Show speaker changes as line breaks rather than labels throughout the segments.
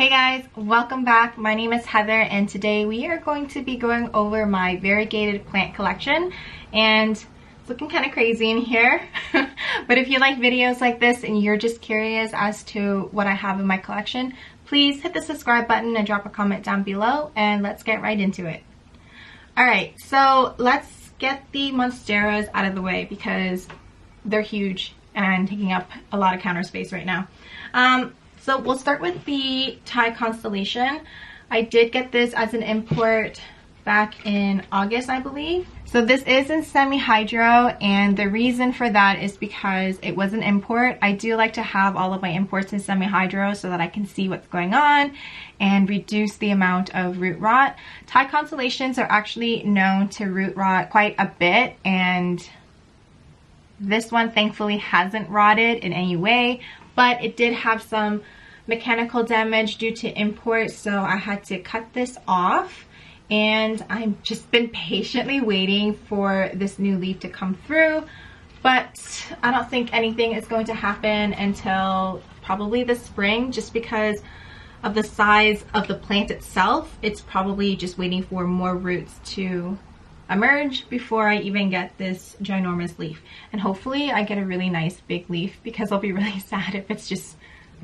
Hey guys, welcome back. My name is Heather and today we are going to be going over my variegated plant collection, and it's looking kind of crazy in here. But if you like videos like this and you're just curious as to what I have in my collection, please hit the subscribe button and drop a comment down below and let's get right into it. Alright, so let's get the monsteras out of the way because they're huge and taking up a lot of counter space right now. So we'll start with the Thai Constellation. I did get this as an import back in August, I believe. So this is in semi-hydro, and the reason for that is because it was an import. I do like to have all of my imports in semi-hydro so that I can see what's going on and reduce the amount of root rot. Thai Constellations are actually known to root rot quite a bit, and this one thankfully hasn't rotted in any way, but it did have some mechanical damage due to import, so I had to cut this off, and I've just been patiently waiting for this new leaf to come through, but I don't think anything is going to happen until probably the spring, just because of the size of the plant itself. It's probably just waiting for more roots to emerge before I even get this ginormous leaf, and hopefully I get a really nice big leaf because I'll be really sad if it's just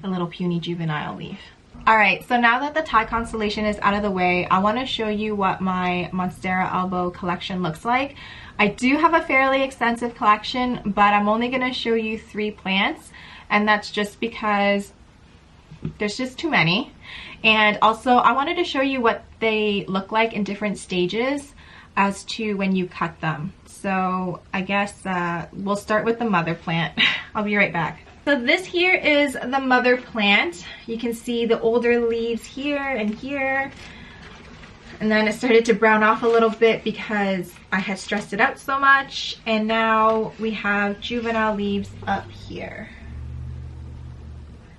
a little puny juvenile leaf. Alright, so now that the Thai Constellation is out of the way, I want to show you what my Monstera elbow collection looks like. I do have a fairly extensive collection, but I'm only going to show you 3 plants, and that's just because there's just too many. And also I wanted to show you what they look like in different stages as to when you cut them. So I guess we'll start with the mother plant. I'll be right back. So this here is the mother plant. You can see the older leaves here and here. And then it started to brown off a little bit because I had stressed it out so much. And now we have juvenile leaves up here.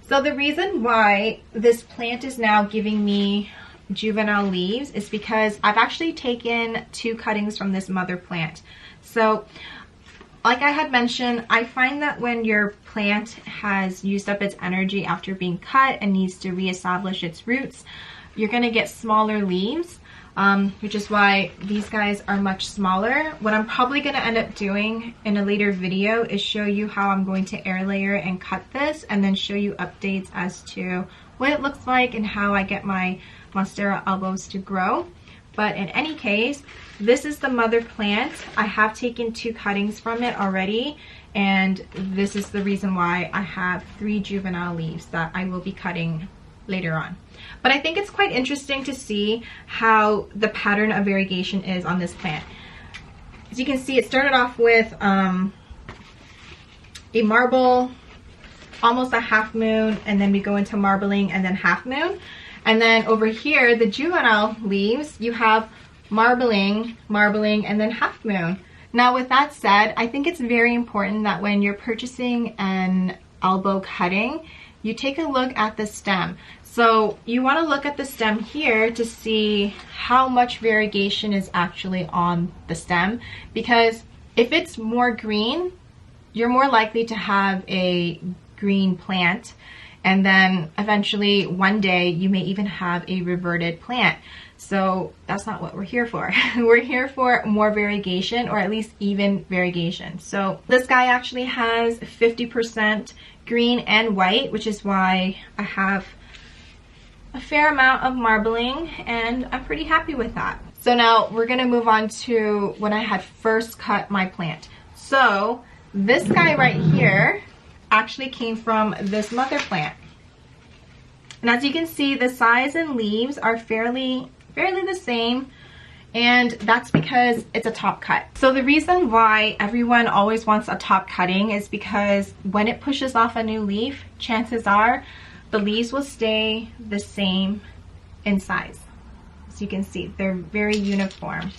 So the reason why this plant is now giving me juvenile leaves is because I've actually taken 2 cuttings from this mother plant. So like I had mentioned, I find that when your plant has used up its energy after being cut and needs to reestablish its roots, you're going to get smaller leaves, which is why these guys are much smaller. What I'm probably going to end up doing in a later video is show you how I'm going to air layer and cut this, and then show you updates as to what it looks like and how I get my Monstera elbows to grow. But in any case, this is the mother plant. I have taken 2 cuttings from it already, and this is the reason why I have 3 juvenile leaves that I will be cutting later on. But I think it's quite interesting to see how the pattern of variegation is on this plant. As you can see, it started off with a marble, almost a half moon, and then we go into marbling and then half moon. And then over here, the juvenile leaves, you have marbling, and then half moon. Now with that said, I think it's very important that when you're purchasing an elbow cutting, you take a look at the stem. So you want to look at the stem here to see how much variegation is actually on the stem, because if it's more green, you're more likely to have a green plant. And then eventually one day you may even have a reverted plant. So that's not what we're here for. We're here for more variegation, or at least even variegation. So this guy actually has 50% green and white, which is why I have a fair amount of marbling, and I'm pretty happy with that. So now we're gonna move on to when I had first cut my plant. So this guy right here actually came from this mother plant, and as you can see, the size and leaves are fairly the same, and that's because it's a top cut. So the reason why everyone always wants a top cutting is because when it pushes off a new leaf, chances are the leaves will stay the same in size. As you can see, they're very uniform.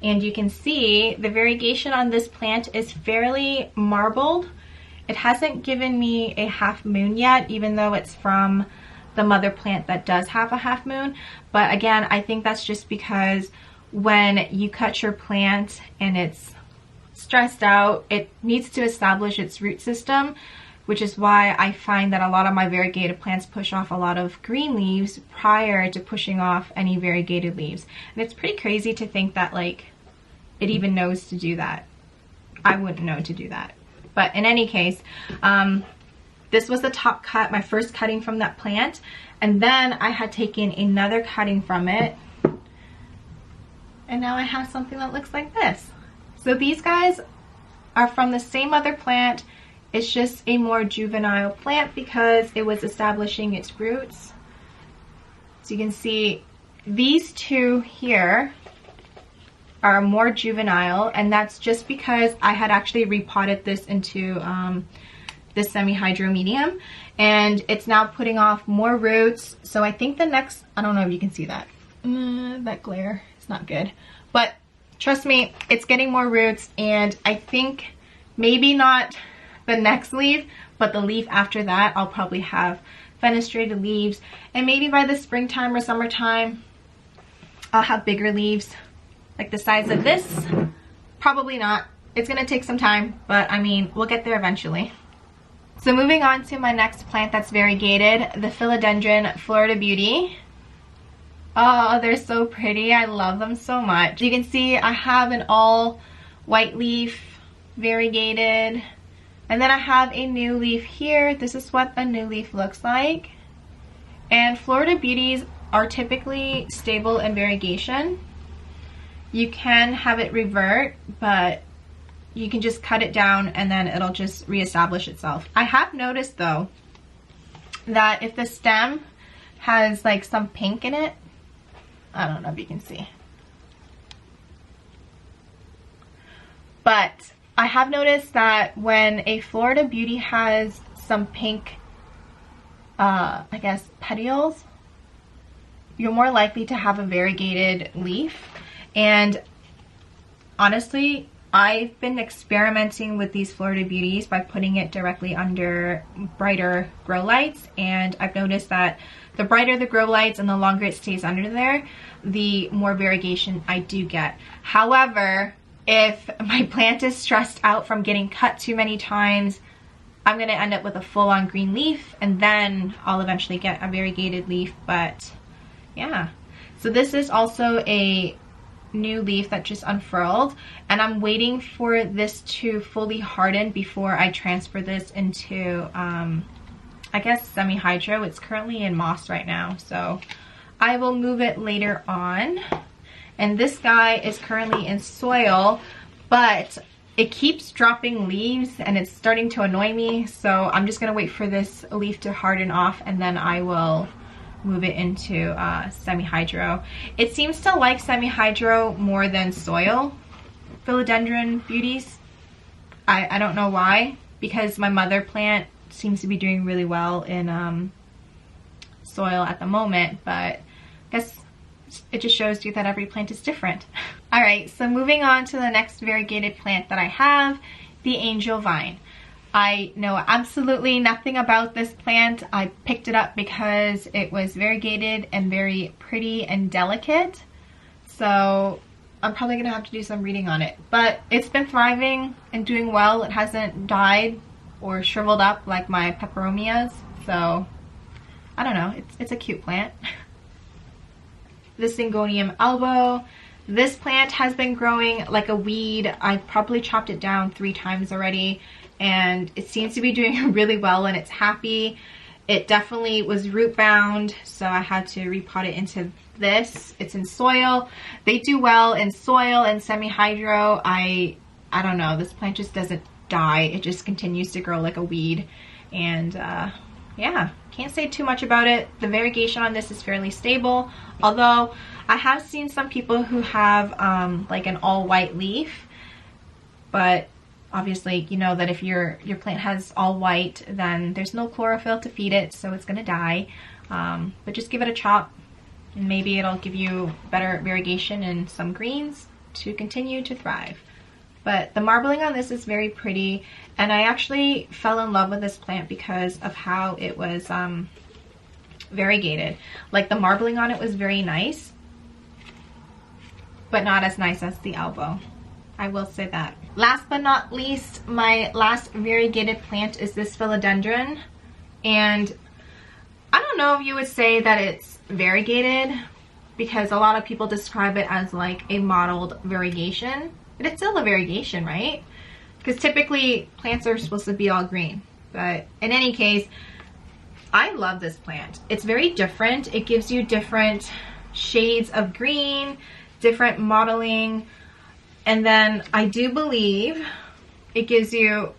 And you can see the variegation on this plant is fairly marbled. It hasn't given me a half moon yet, even though it's from the mother plant that does have a half moon. But again, I think that's just because when you cut your plant and it's stressed out, it needs to establish its root system, which is why I find that a lot of my variegated plants push off a lot of green leaves prior to pushing off any variegated leaves. And it's pretty crazy to think that like it even knows to do that. I wouldn't know to do that. But in any case, this was the top cut, my first cutting from that plant. And then I had taken another cutting from it. And now I have something that looks like this. So these guys are from the same other plant. It's just a more juvenile plant because it was establishing its roots. So you can see these two here are more juvenile, and that's just because I had actually repotted this into this semi-hydro medium, and it's now putting off more roots. So I think the next, I don't know if you can see that. That glare is not good. But trust me, it's getting more roots, and I think maybe not the next leaf, but the leaf after that, I'll probably have fenestrated leaves. And maybe by the springtime or summertime, I'll have bigger leaves, like the size of this. Probably not. It's gonna take some time, but I mean, we'll get there eventually. So moving on to my next plant that's variegated, the Philodendron Florida Beauty. Oh, they're so pretty. I love them so much. You can see I have an all white leaf, variegated, and then I have a new leaf here. This is what a new leaf looks like. And Florida Beauties are typically stable in variegation. You can have it revert, but you can just cut it down and then it'll just reestablish itself. I have noticed though that if the stem has like some pink in it, I don't know if you can see, but I have noticed that when a Florida Beauty has some pink, I guess, petioles, you're more likely to have a variegated leaf. And honestly, I've been experimenting with these Florida Beauties by putting it directly under brighter grow lights, and I've noticed that the brighter the grow lights and the longer it stays under there, the more variegation I do get. However, if my plant is stressed out from getting cut too many times, I'm gonna end up with a full-on green leaf, and then I'll eventually get a variegated leaf. But yeah, so this is also a new leaf that just unfurled, and I'm waiting for this to fully harden before I transfer this into I guess semi-hydro. It's currently in moss right now, so I will move it later on. And this guy is currently in soil, but it keeps dropping leaves and it's starting to annoy me, so I'm just gonna wait for this leaf to harden off and then I will move it into semi-hydro. It seems to like semi-hydro more than soil, Philodendron Beauties. I don't know why, because my mother plant seems to be doing really well in soil at the moment, but I guess it just shows you that every plant is different. All right, so moving on to the next variegated plant that I have, the angel vine. I know absolutely nothing about this plant. I picked it up because it was variegated and very pretty and delicate. So I'm probably gonna have to do some reading on it. But it's been thriving and doing well. It hasn't died or shriveled up like my peperomias. So I don't know, it's a cute plant. The Syngonium albo. This plant has been growing like a weed. I've probably chopped it down 3 times already, and it seems to be doing really well and it's happy. It definitely was root bound, so I had to repot it into this. It's in soil. They do well in soil and semi-hydro. I don't know, this plant just doesn't die. It just continues to grow like a weed. And yeah, can't say too much about it. The variegation on this is fairly stable, although I have seen some people who have like an all white leaf, but obviously you know that if your plant has all white, then there's no chlorophyll to feed it, so it's gonna die. But just give it a chop and maybe it'll give you better variegation and some greens to continue to thrive. But the marbling on this is very pretty, and I actually fell in love with this plant because of how it was variegated. Like the marbling on it was very nice, but not as nice as the elbow. I will say that. Last but not least, my last variegated plant is this Philodendron. And I don't know if you would say that it's variegated, because a lot of people describe it as like a mottled variegation. But it's still a variegation, right? Because typically plants are supposed to be all green. But in any case, I love this plant. It's very different. It gives you different shades of green, different mottling, and then I do believe it gives you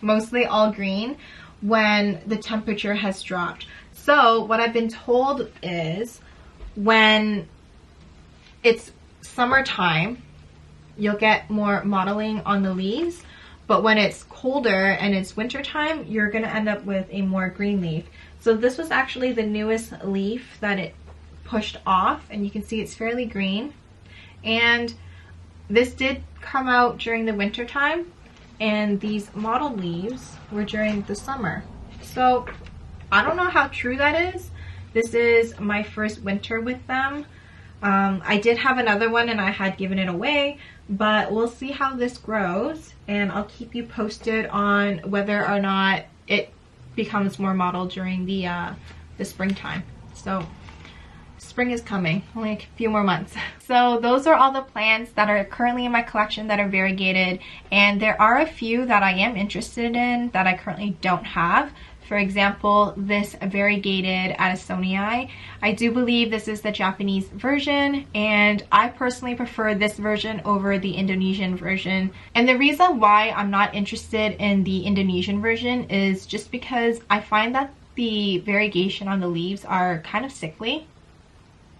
mostly all green when the temperature has dropped. So what I've been told is when it's summertime, you'll get more mottling on the leaves, but when it's colder and it's wintertime, you're gonna end up with a more green leaf. So this was actually the newest leaf that it pushed off, and you can see it's fairly green. And this did come out during the winter time, and these mottled leaves were during the summer. So I don't know how true that is. This is my first winter with them. I did have another one and I had given it away, but we'll see how this grows, and I'll keep you posted on whether or not it becomes more mottled during the springtime. So spring is coming, only a few more months. So those are all the plants that are currently in my collection that are variegated, and there are a few that I am interested in that I currently don't have. For example, this variegated Addisonii. I do believe this is the Japanese version, and I personally prefer this version over the Indonesian version. And the reason why I'm not interested in the Indonesian version is just because I find that the variegation on the leaves are kind of sickly.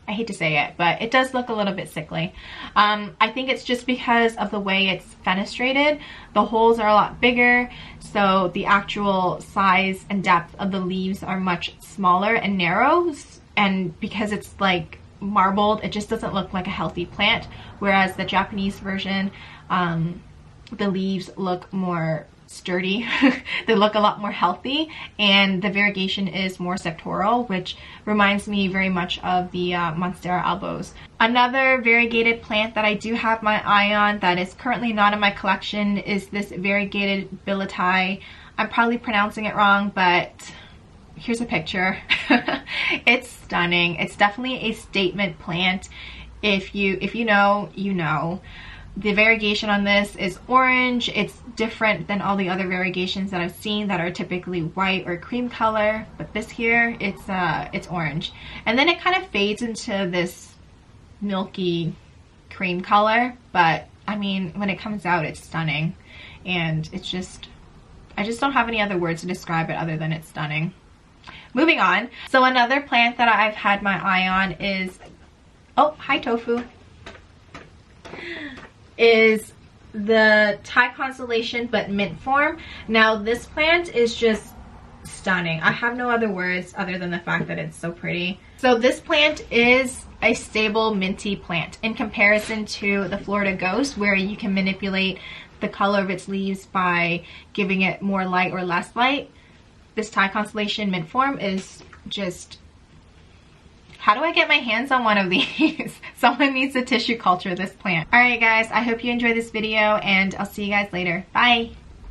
I hate to say it, but it does look a little bit sickly. I think it's just because of the way it's fenestrated. The holes are a lot bigger, so the actual size and depth of the leaves are much smaller and narrow, and because it's like marbled, it just doesn't look like a healthy plant. Whereas the Japanese version, the leaves look more sturdy. They look a lot more healthy, and the variegation is more sectoral, which reminds me very much of the Monstera albos. Another variegated plant that I do have my eye on that is currently not in my collection is this variegated byeeeeee. I'm probably pronouncing it wrong, but here's a picture. It's stunning. It's definitely a statement plant. If you know, you know. The variegation on this is orange. It's different than all the other variegations that I've seen that are typically white or cream color, but this here, it's orange. And then it kind of fades into this milky cream color, but I mean, when it comes out, it's stunning. And it's just, I just don't have any other words to describe it other than it's stunning. Moving on. So another plant that I've had my eye on is, oh, hi Tofu, is the Thai Constellation, but mint form. Now this plant is just stunning. I have no other words other than the fact that it's so pretty. So this plant is a stable minty plant in comparison to the Florida Ghost, where you can manipulate the color of its leaves by giving it more light or less light. This Thai Constellation mint form is just, how do I get my hands on one of these? Someone needs to tissue culture this plant. Alright guys, I hope you enjoyed this video, and I'll see you guys later. Bye!